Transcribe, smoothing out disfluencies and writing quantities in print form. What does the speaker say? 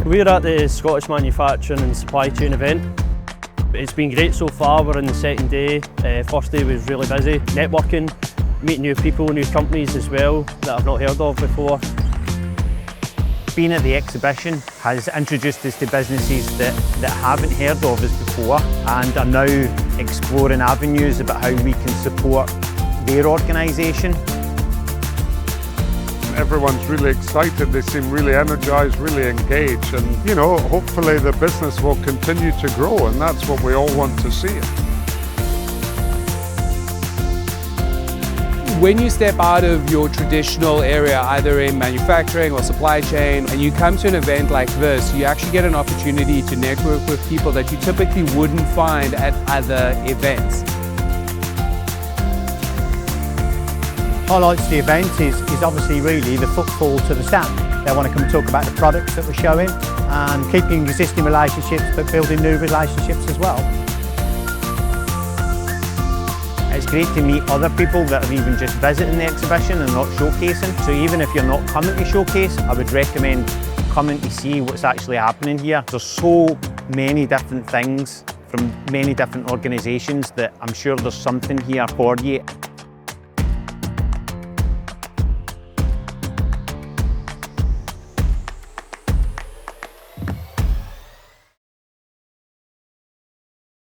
We're at the Scottish Manufacturing and Supply Chain event. It's been great so far. We're in the second day. First day was really busy, networking, meeting new people, new companies as well that I've not heard of before. Being at the exhibition has introduced us to businesses that haven't heard of us before and are now exploring avenues about how we can support their organisation. Everyone's really excited, they seem really energised, really engaged, and you know, hopefully the business will continue to grow, and that's what we all want to see. When you step out of your traditional area, either in manufacturing or supply chain, and you come to an event like this, you actually get an opportunity to network with people that you typically wouldn't find at other events. Highlights of the event is obviously really the footfall to the stand. They want to come and talk about the products that we're showing and keeping existing relationships but building new relationships as well. It's great to meet other people that are even just visiting the exhibition and not showcasing. So even if you're not coming to showcase, I would recommend coming to see what's actually happening here. There's so many different things from many different organisations that I'm sure there's something here for you.